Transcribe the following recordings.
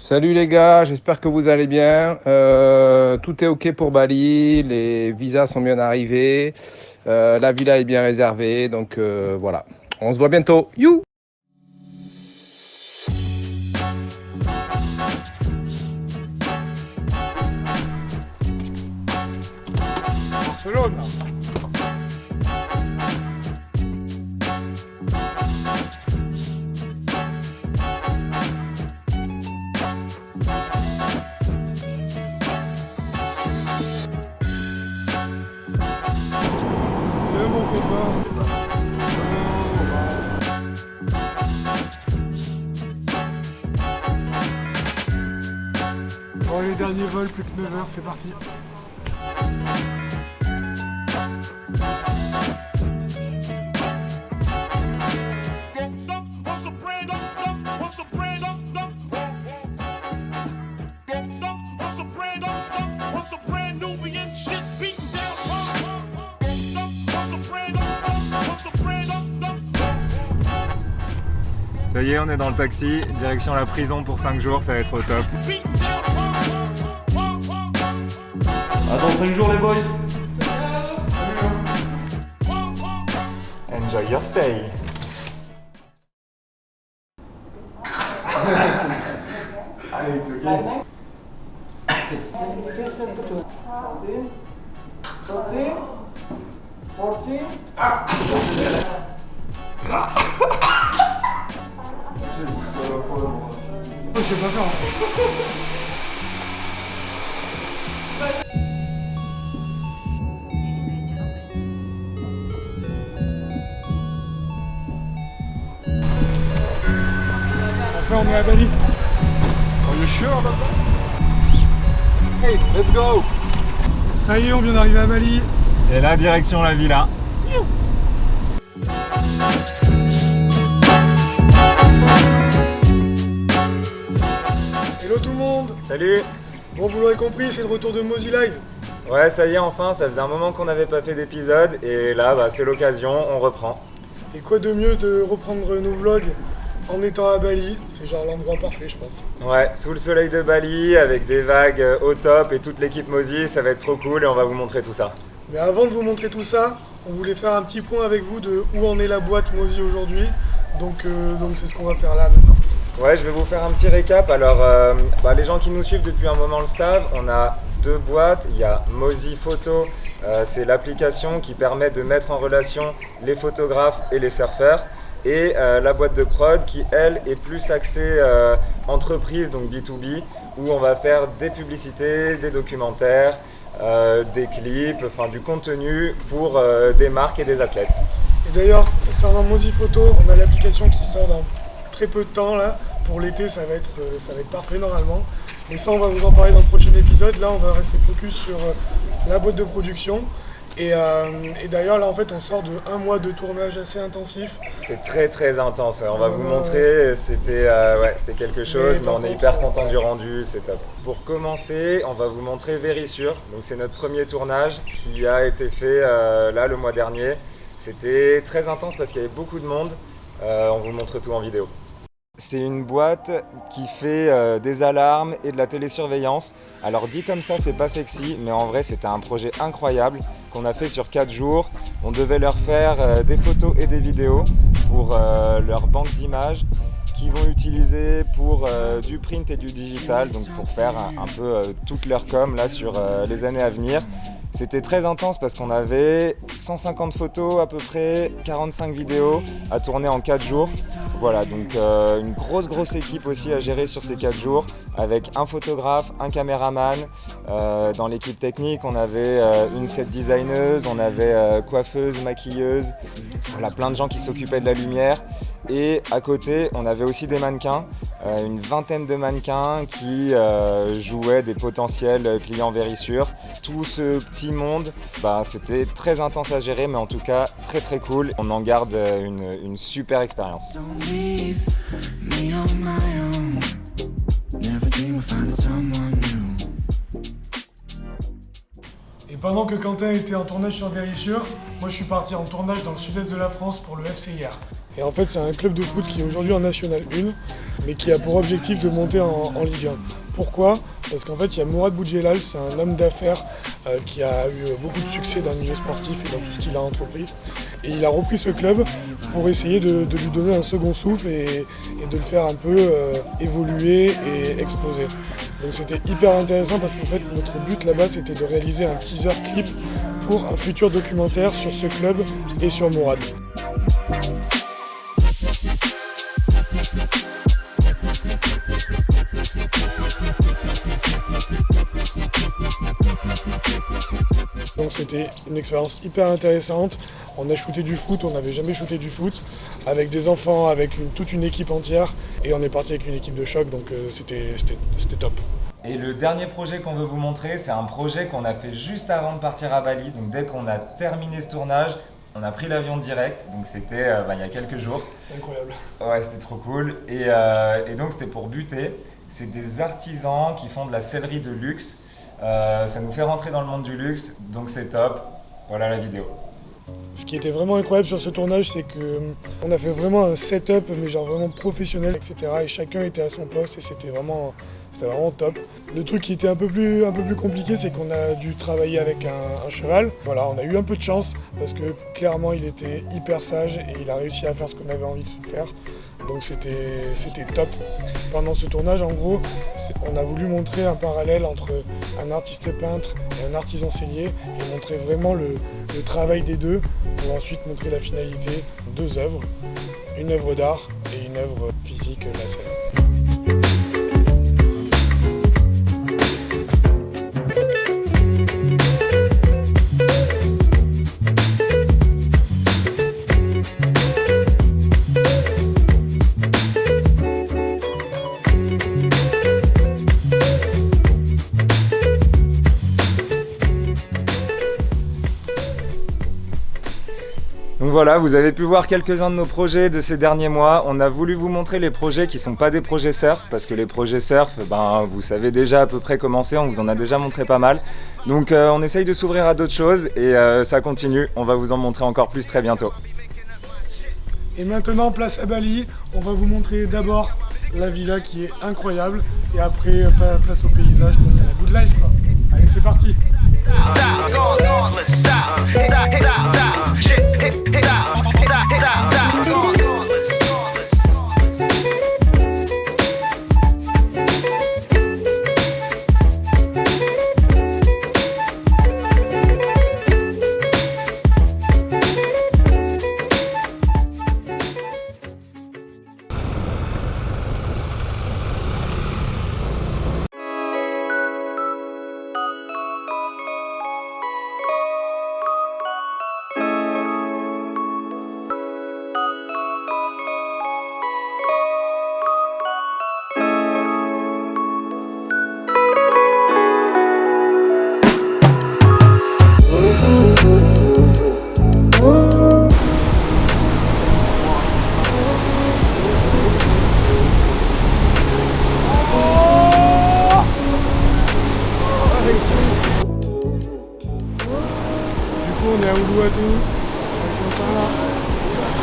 Salut les gars, j'espère que vous allez bien. Tout est OK pour Bali, les visas sont bien arrivés, la villa est bien réservée, donc voilà. On se voit bientôt. You! Barcelone. Tiens mon copain. Bon, les derniers vols, plus que 9 heures, c'est parti. Ça y est, on est dans le taxi, direction la prison pour 5 jours, ça va être au top. Attends 5 jours les boys. Enjoy your stay. Allez, it's okay. Je sais pas faire. Enfin, on est à Bali. Are you sure about that? Hey, let's go! Ça y est, on vient d'arriver à Bali. Et là, direction la villa. Hello tout le monde. Salut! Bon, vous l'aurez compris, c'est le retour de Mozi Live. Ouais, ça y est, enfin, ça faisait un moment qu'on n'avait pas fait d'épisode, et là, bah, c'est l'occasion, on reprend. Et quoi de mieux de reprendre nos vlogs en étant à Bali? C'est genre l'endroit parfait, je pense. Ouais, sous le soleil de Bali, avec des vagues au top et toute l'équipe Mozi, ça va être trop cool et on va vous montrer tout ça. Mais avant de vous montrer tout ça, on voulait faire un petit point avec vous de où en est la boîte Mozi aujourd'hui. Donc c'est ce qu'on va faire là maintenant. Ouais, je vais vous faire un petit récap. Alors, les gens qui nous suivent depuis un moment le savent, on a deux boîtes. Il y a Mozi Photo, c'est l'application qui permet de mettre en relation les photographes et les surfeurs. Et la boîte de prod qui, elle, est plus axée entreprise, donc B2B, où on va faire des publicités, des documentaires, des clips, enfin du contenu pour des marques et des athlètes. Et d'ailleurs, concernant Mozi Photo, on a l'application qui sort dans très peu de temps là. Pour l'été, ça va être parfait normalement. Mais ça, on va vous en parler dans le prochain épisode. Là, on va rester focus sur la boîte de production. Et d'ailleurs, là, en fait, on sort de 1 mois de tournage assez intensif. C'était très très intense, on va vous montrer, c'était quelque chose, mais on est hyper content du rendu, c'est top. Pour commencer, on va vous montrer Vérissure, donc c'est notre premier tournage qui a été fait là le mois dernier. C'était très intense parce qu'il y avait beaucoup de monde, on vous montre tout en vidéo. C'est une boîte qui fait des alarmes et de la télésurveillance. Alors dit comme ça, c'est pas sexy, mais en vrai c'était un projet incroyable qu'on a fait sur 4 jours. On devait leur faire des photos et des vidéos pour leur banque d'images qu'ils vont utiliser pour du print et du digital, donc pour faire un peu toute leur com là sur les années à venir. C'était très intense parce qu'on avait 150 photos à peu près, 45 vidéos à tourner en 4 jours. Voilà, donc une grosse équipe aussi à gérer sur ces 4 jours avec un photographe, un caméraman. Dans l'équipe technique, on avait une set designeuse, on avait coiffeuse, maquilleuse, voilà, plein de gens qui s'occupaient de la lumière. Et à côté, on avait aussi des mannequins, une vingtaine de mannequins qui jouaient des potentiels clients Vérissure. Tout ce petit monde, c'était très intense à gérer, mais en tout cas très très cool. On en garde une super expérience. Et pendant que Quentin était en tournage sur Vérissure, moi je suis parti en tournage dans le sud-est de la France pour le FCIR. Et en fait, c'est un club de foot qui est aujourd'hui en National 1, mais qui a pour objectif de monter en Ligue 1. Pourquoi ? Parce qu'en fait, il y a Mourad Boudjelal, c'est un homme d'affaires qui a eu beaucoup de succès dans le milieu sportif et dans tout ce qu'il a entrepris. Et il a repris ce club pour essayer de lui donner un second souffle et de le faire un peu évoluer et exploser. Donc c'était hyper intéressant parce qu'en fait, notre but là-bas, c'était de réaliser un teaser clip pour un futur documentaire sur ce club et sur Mourad. Donc c'était une expérience hyper intéressante. On a shooté du foot, on n'avait jamais shooté du foot, avec des enfants, avec toute une équipe entière. Et on est parti avec une équipe de choc, donc c'était top. Et le dernier projet qu'on veut vous montrer, c'est un projet qu'on a fait juste avant de partir à Bali. Donc dès qu'on a terminé ce tournage, on a pris l'avion direct, donc c'était il y a quelques jours. Incroyable. Ouais, c'était trop cool. Et donc c'était pour buter. C'est des artisans qui font de la sellerie de luxe. Ça nous fait rentrer dans le monde du luxe, donc c'est top. Voilà la vidéo. Ce qui était vraiment incroyable sur ce tournage, c'est qu'on a fait vraiment un setup, mais genre vraiment professionnel, etc. Et chacun était à son poste et c'était vraiment top. Le truc qui était un peu plus compliqué, c'est qu'on a dû travailler avec un cheval. Voilà, on a eu un peu de chance parce que clairement il était hyper sage et il a réussi à faire ce qu'on avait envie de faire. Donc c'était top. Pendant ce tournage, en gros, on a voulu montrer un parallèle entre un artiste peintre et un artisan sellier et montrer vraiment le travail des deux pour ensuite montrer la finalité. Deux œuvres, une œuvre d'art et une œuvre physique, la scène. Donc voilà, vous avez pu voir quelques-uns de nos projets de ces derniers mois. On a voulu vous montrer les projets qui ne sont pas des projets surf, parce que les projets surf, vous savez déjà à peu près comment c'est, on vous en a déjà montré pas mal. Donc on essaye de s'ouvrir à d'autres choses et ça continue. On va vous en montrer encore plus très bientôt. Et maintenant, place à Bali, on va vous montrer d'abord la villa qui est incroyable et après place au paysage, place à la good life, quoi. Allez, c'est parti. On est à Uluwatu,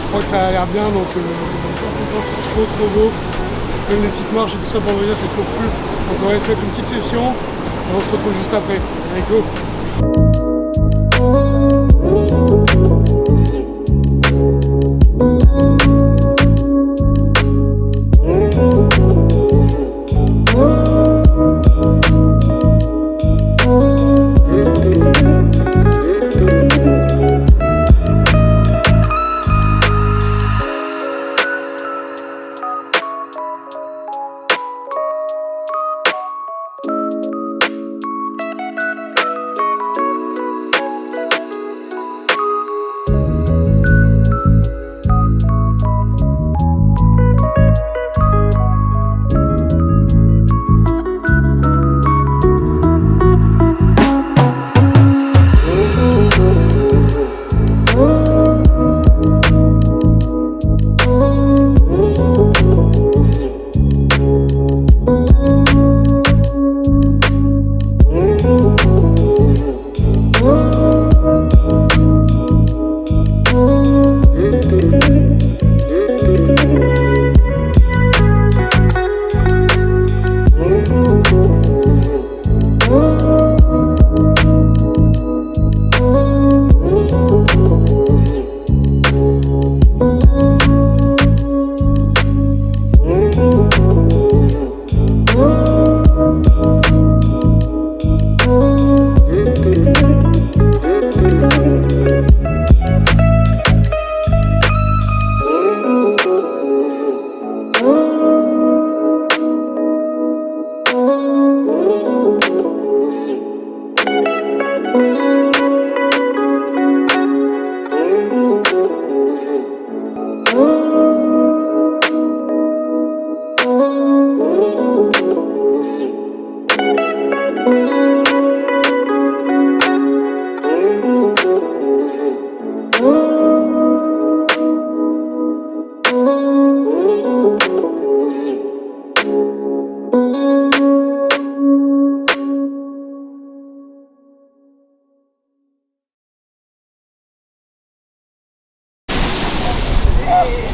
je crois que ça a l'air bien, donc c'est trop beau. Même les petites marches et tout ça pour venir, c'est trop cool. Donc on va se mettre une petite session et on se retrouve juste après. Allez, go! Allez